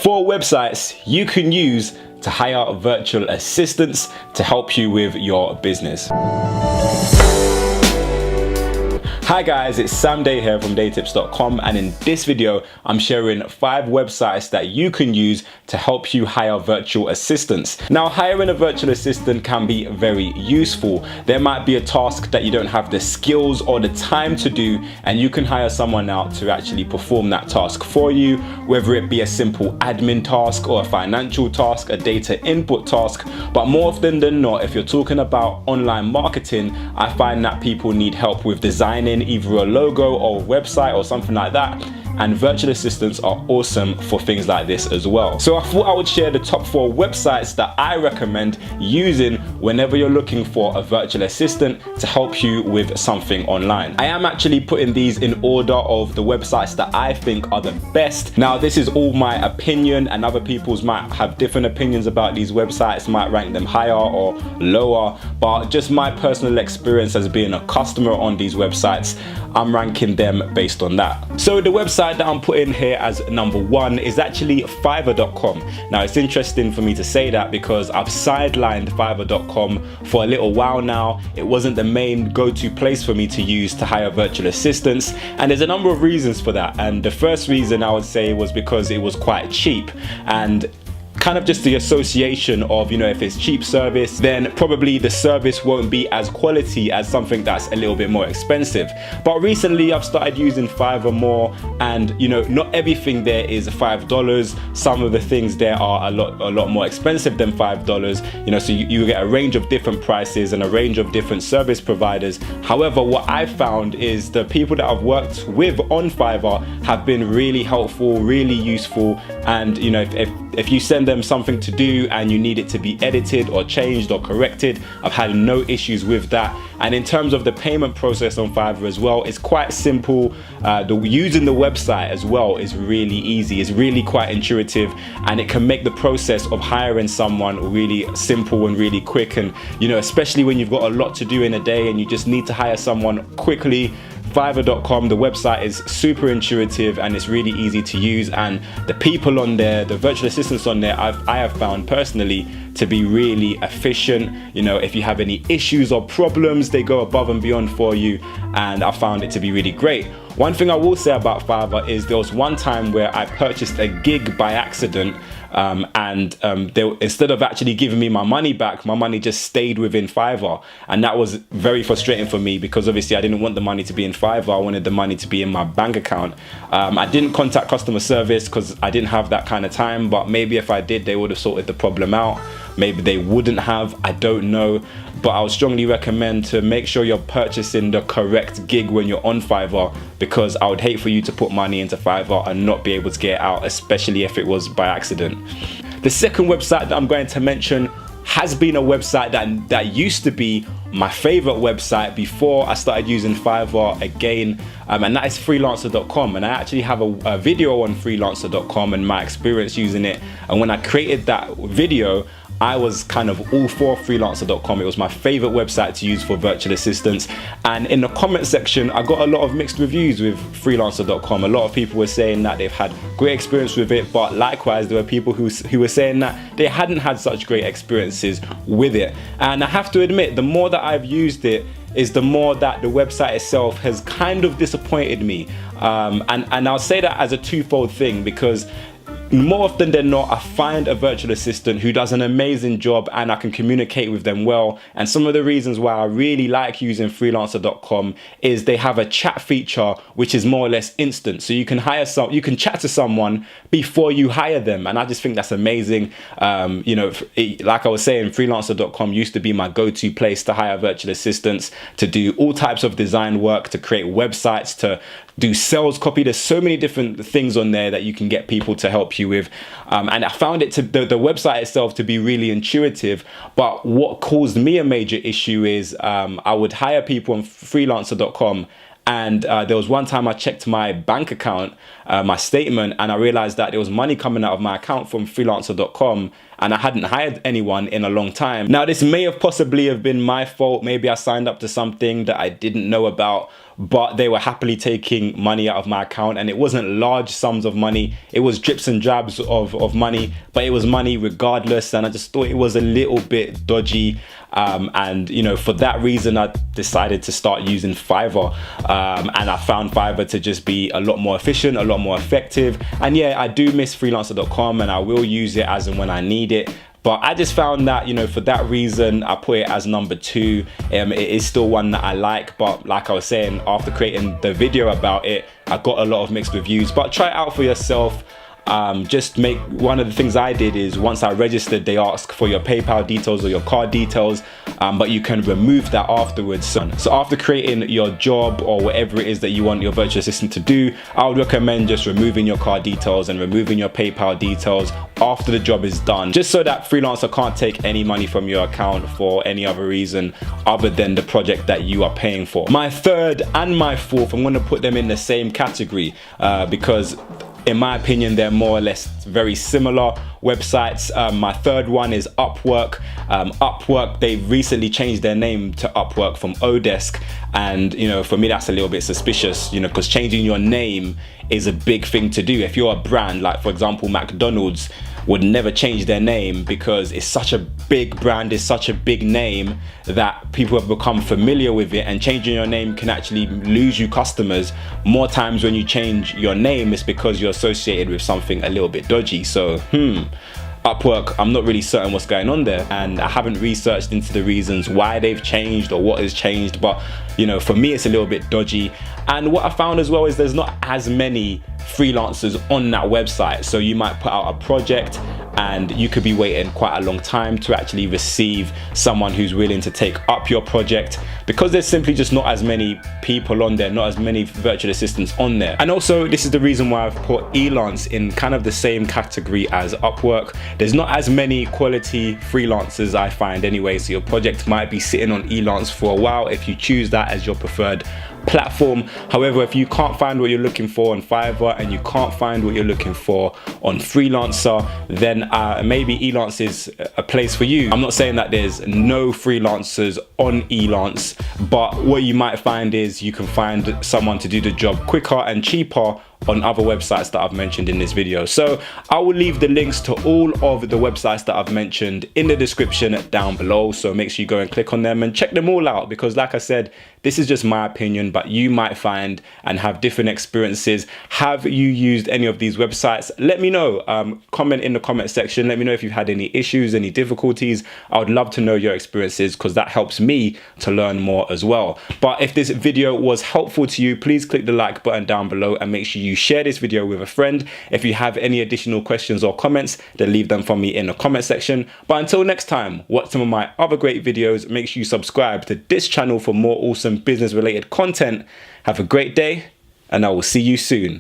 4 websites you can use to hire virtual assistants to help you with your business. Hi guys, it's Sam Day here from DeyTips.com, and in this video I'm sharing 5 websites that you can use to help you hire virtual assistants. Now, hiring a virtual assistant can be very useful. There might be a task that you don't have the skills or the time to do, and you can hire someone out to actually perform that task for you, whether it be a simple admin task or a financial task, a data input task. But more often than not, if you're talking about online marketing, I find that people need help with designing either a logo or a website or something like that, and virtual assistants are awesome for things like this as well. So I thought I would share the top 4 websites that I recommend using whenever you're looking for a virtual assistant to help you with something online. I am actually putting these in order of the websites that I think are the best. Now, this is all my opinion, and other people's might have different opinions about these websites, might rank them higher or lower, but just my personal experience as being a customer on these websites, I'm ranking them based on that. So the website that I'm putting here as number 1 is actually Fiverr.com. Now, it's interesting for me to say that because I've sidelined Fiverr.com for a little while now. It wasn't the main go-to place for me to use to hire virtual assistants, and there's a number of reasons for that. And the first reason I would say was because it was quite cheap, and kind of just the association of, you know, if it's cheap service, then probably the service won't be as quality as something that's a little bit more expensive. But recently I've started using Fiverr more, and you know, not everything there is $5. Some of the things there are a lot more expensive than $5. You know, so you get a range of different prices and a range of different service providers. However, what I found is the people that I've worked with on Fiverr have been really helpful, really useful, and you know, if you send them something to do and you need it to be edited or changed or corrected, I've had no issues with that. And in terms of the payment process on Fiverr as well, it's quite simple. Using the website as well is really easy. It's really quite intuitive, and it can make the process of hiring someone really simple and really quick. And you know, especially when you've got a lot to do in a day and you just need to hire someone quickly, Fiverr.com, the website is super intuitive and it's really easy to use, and the people on there, the virtual assistants on there, I have found personally to be really efficient. You know, if you have any issues or problems, they go above and beyond for you, and I found it to be really great. One thing I will say about Fiverr is there was one time where I purchased a gig by accident, instead of actually giving me my money back, my money just stayed within Fiverr, and that was very frustrating for me because obviously I didn't want the money to be in Fiverr. I wanted the money to be in my bank account. I didn't contact customer service because I didn't have that kind of time, but maybe if I did, they would have sorted the problem out. Maybe they wouldn't have, I don't know. But I would strongly recommend to make sure you're purchasing the correct gig when you're on Fiverr, because I would hate for you to put money into Fiverr and not be able to get it out, especially if it was by accident. The second website that I'm going to mention has been a website that used to be my favorite website before I started using Fiverr again, and that is Freelancer.com. And I actually have a video on Freelancer.com and my experience using it, and when I created that video, I was kind of all for Freelancer.com. It was my favorite website to use for virtual assistants. And in the comment section, I got a lot of mixed reviews with Freelancer.com. A lot of people were saying that they've had great experience with it, but likewise, there were people who were saying that they hadn't had such great experiences with it. And I have to admit, the more that I've used it, is the more that the website itself has kind of disappointed me. And I'll say that as a twofold thing, because more often than not, I find a virtual assistant who does an amazing job and I can communicate with them well. And some of the reasons why I really like using Freelancer.com is they have a chat feature which is more or less instant. So you can chat to someone before you hire them, and I just think that's amazing. You know, like I was saying, Freelancer.com used to be my go-to place to hire virtual assistants, to do all types of design work, to create websites, to do sales copy. There's so many different things on there that you can get people to help you with, and I found it the website itself to be really intuitive. But what caused me a major issue is I would hire people on Freelancer.com, and there was one time I checked my bank account my statement, and I realized that there was money coming out of my account from Freelancer.com, and I hadn't hired anyone in a long time. Now, this may have possibly have been my fault. Maybe I signed up to something that I didn't know about, but they were happily taking money out of my account, and it wasn't large sums of money. It was drips and drabs of money, but it was money regardless, and I just thought it was a little bit dodgy. And you know, for that reason, I decided to start using Fiverr, and I found Fiverr to just be a lot more efficient, a lot more effective. And yeah, I do miss Freelancer.com, and I will use it as and when I need it. But I just found that, you know, for that reason, I put it as number 2. It is still one that I like, but like I was saying, after creating the video about it, I got a lot of mixed reviews. But try it out for yourself. Just make, one of the things I did is once I registered, they ask for your PayPal details or your card details, but you can remove that afterwards. So after creating your job or whatever it is that you want your virtual assistant to do, I would recommend just removing your card details and removing your PayPal details after the job is done, just so that Freelancer can't take any money from your account for any other reason other than the project that you are paying for. My third and my fourth, I'm going to put them in the same category because in my opinion, they're more or less very similar websites. My third one is Upwork. Upwork, they recently changed their name to Upwork from Odesk. And, you know, for me, that's a little bit suspicious, you know, because changing your name is a big thing to do. If you're a brand, like for example, McDonald's would never change their name because it's such a big brand, it's such a big name that people have become familiar with it, and changing your name can actually lose you customers. More times when you change your name, it's because you're associated with something a little bit dodgy. So, Upwork, I'm not really certain what's going on there, and I haven't researched into the reasons why they've changed or what has changed, but you know, for me it's a little bit dodgy. And what I found as well is there's not as many freelancers on that website, so you might put out a project and you could be waiting quite a long time to actually receive someone who's willing to take up your project, because there's simply just not as many people on there, not as many virtual assistants on there. And also, this is the reason why I've put Elance in kind of the same category as Upwork. There's not as many quality freelancers, I find anyway, so your project might be sitting on Elance for a while if you choose that as your preferred platform. However, if you can't find what you're looking for on Fiverr and you can't find what you're looking for on Freelancer, then maybe Elance is a place for you. I'm not saying that there's no freelancers on Elance, but what you might find is you can find someone to do the job quicker and cheaper on other websites that I've mentioned in this video. So I will leave the links to all of the websites that I've mentioned in the description down below, so make sure you go and click on them and check them all out, because like I said, this is just my opinion, but you might find and have different experiences. Have you used any of these websites? Let me know. Comment in the comment section. Let me know if you've had any issues, any difficulties. I would love to know your experiences, because that helps me to learn more as well. But if this video was helpful to you, please click the like button down below and make sure you share this video with a friend. If you have any additional questions or comments, then leave them for me in the comment section. But until next time, watch some of my other great videos. Make sure you subscribe to this channel for more awesome business related content. Have a great day, and I will see you soon.